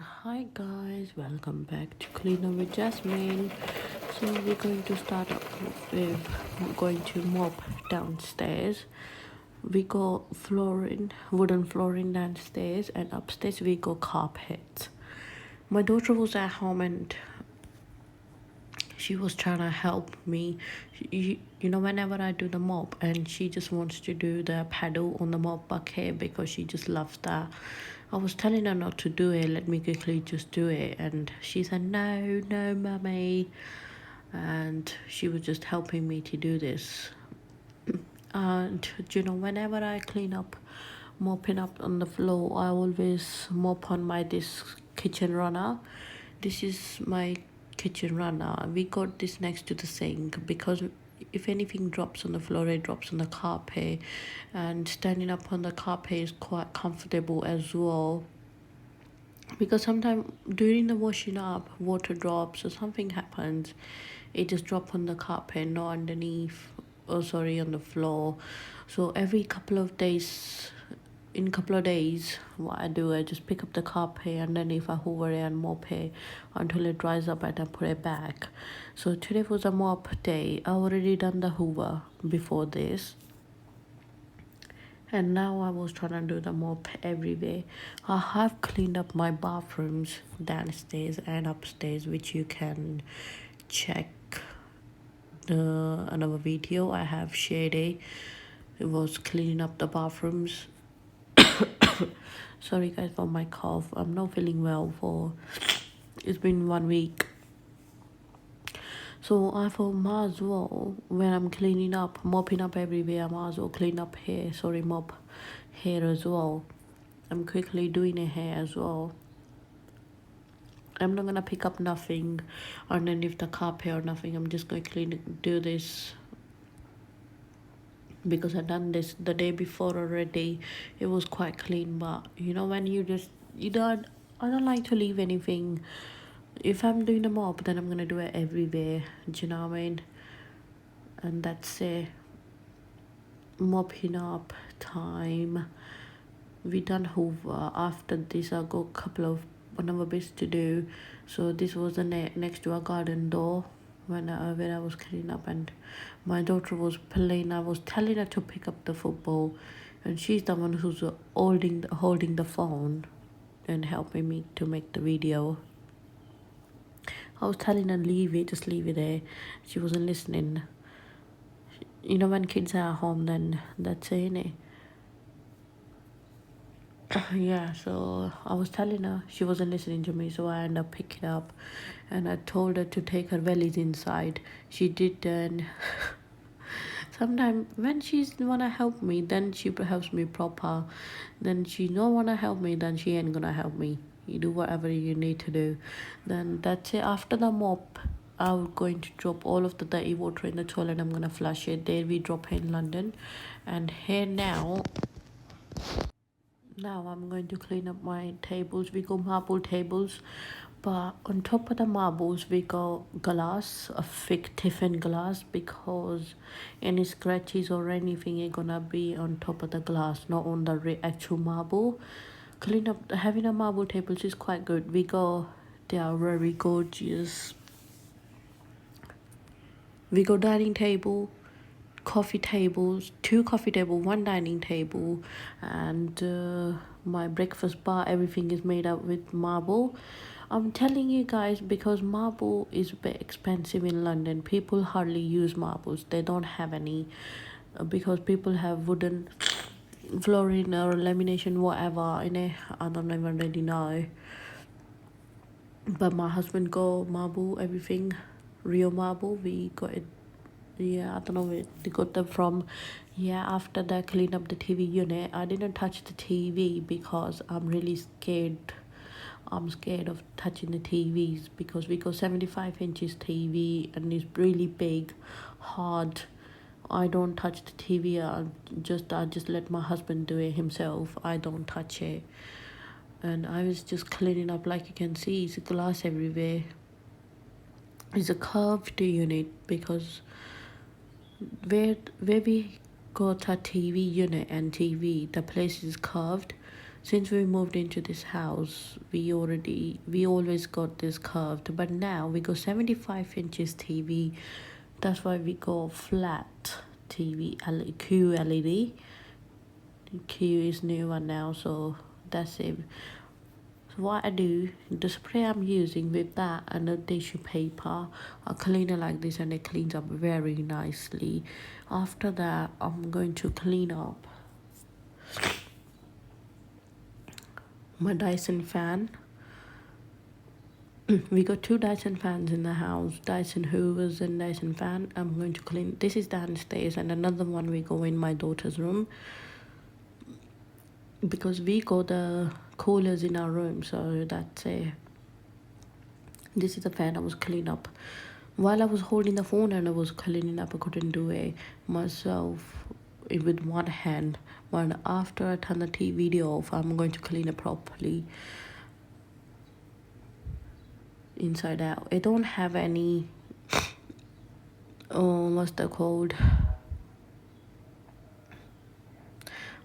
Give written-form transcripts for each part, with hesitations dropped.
Hi guys, welcome back to Cleaner with Jasmine. So we're going to start up with going to mop downstairs. We go flooring, wooden flooring downstairs, and upstairs we go carpet. My daughter was at home and she was trying to help me. Whenever I do the mop, and she just wants to do the paddle on the mop bucket because she just loves that. I was telling her not to do it, let me quickly just do it, and she said, no, no, mummy. And she was just helping me to do this. And whenever I clean up, mopping up on the floor, I always mop on my this kitchen runner. This is my kitchen runner. We got this next to the sink because if anything drops on the floor, it drops on the carpet, and standing up on the carpet is quite comfortable as well, because sometimes during the washing up water drops or something happens, it just drop on the carpet, not underneath, oh sorry, on the floor. So every couple of days, what I do, I just pick up the carpet underneath, I hoover it and mop it until it dries up, and I put it back. So today was a mop day. I already done the hoover before this, and now I was trying to do the mop everywhere. I have cleaned up my bathrooms downstairs and upstairs, which you can check the another video I have shared. It was cleaning up the bathrooms. Sorry guys for my cough. I'm not feeling well for it's been 1 week. So I thought might as well, when I'm cleaning up, mopping up everywhere, I might as well clean up here. Sorry, mop here as well. I'm quickly doing it here as well. I'm not gonna pick up nothing underneath the carpet or nothing. I'm just going to do this because I done this the day before already. It was quite clean, but when I don't like to leave anything. If I'm doing the mop, then I'm gonna do it everywhere. Do you know what I mean? And that's it. Mopping up time. We done hoover. After this, I got a couple of another bits to do. So this was the next to our garden door when I was cleaning up, and my daughter was playing. I was telling her to pick up the football, and she's the one who's holding the phone and helping me to make the video. I was telling her leave it, just leave it there. She wasn't listening. When kids are at home, then that's it, innit? Yeah, so I was telling her, she wasn't listening to me, so I ended up picking up, and I told her to take her wellies inside. She did, and sometimes when she's wanna help me, then she helps me proper. Then she don't wanna help me, then she ain't gonna help me. You do whatever you need to do. Then that's it. After the mop, I'm going to drop all of the dirty water in the toilet. I'm gonna flush it. There we drop it in London, and here now I'm going to clean up my tables. We got marble tables, but on top of the marbles we got glass, a thick Tiffin glass, because any scratches or anything are gonna be on top of the glass, not on the actual marble. Clean up having a marble tables is quite good. They are very gorgeous. We got dining table, coffee tables, two coffee table, one dining table, and my breakfast bar. Everything is made up with marble. I'm telling you guys, because marble is a bit expensive in London. People hardly use marbles. They don't have any, because people have wooden flooring or lamination, whatever in it. I don't even really know. But my husband got marble, everything, real marble. We got it. Yeah, I don't know where they got them from. Yeah, after that, clean up the TV unit. I didn't touch the TV because I'm really scared. I'm scared of touching the TVs because we got 75 inches TV and it's really big, hard. I don't touch the TV. I just let my husband do it himself. I don't touch it. And I was just cleaning up, like you can see, it's glass everywhere. It's a curved unit because where we got a TV unit and TV, the place is curved, since we moved into this house, we always got this curved, but now we go 75 inches TV. That's why we go flat TV, QLED. Q is new one now, so that's it. So what I do, the spray I'm using with that and the tissue paper, I clean it like this and it cleans up very nicely. After that, I'm going to clean up my Dyson fan. We got 2 Dyson fans in the house, Dyson Hoovers and Dyson fan. I'm going to clean, this is downstairs, and another one we go in my daughter's room, because we got the coolers in our room, so that's it. This is the fan I was cleaning up. While I was holding the phone and I was cleaning up, I couldn't do it myself with one hand. But after I turn the TV video off, I'm going to clean it properly inside out. I don't have any, what's that called?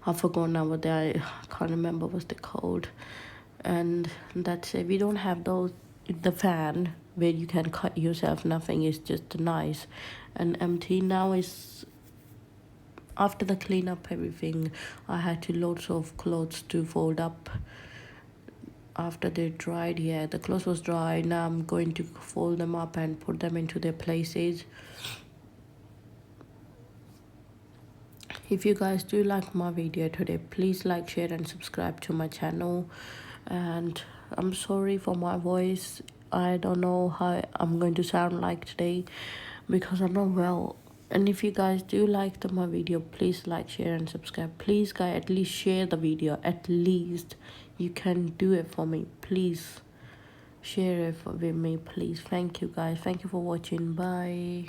I forgot now what I can't remember what's the code. And that's it. We don't have those, the fan where you can cut yourself. Nothing is just nice and empty. Now is after the clean up everything, I had to loads of clothes to fold up. After they dried, yeah, the clothes was dry. Now I'm going to fold them up and put them into their places. If you guys do like my video today, please like, share and subscribe to my channel. And I'm sorry for my voice. I don't know how I'm going to sound like today because I'm not well. And if you guys do like my video, please like, share and subscribe. Please guys, at least share the video. At least you can do it for me. Please share it with me, please. Thank you guys. Thank you for watching. Bye.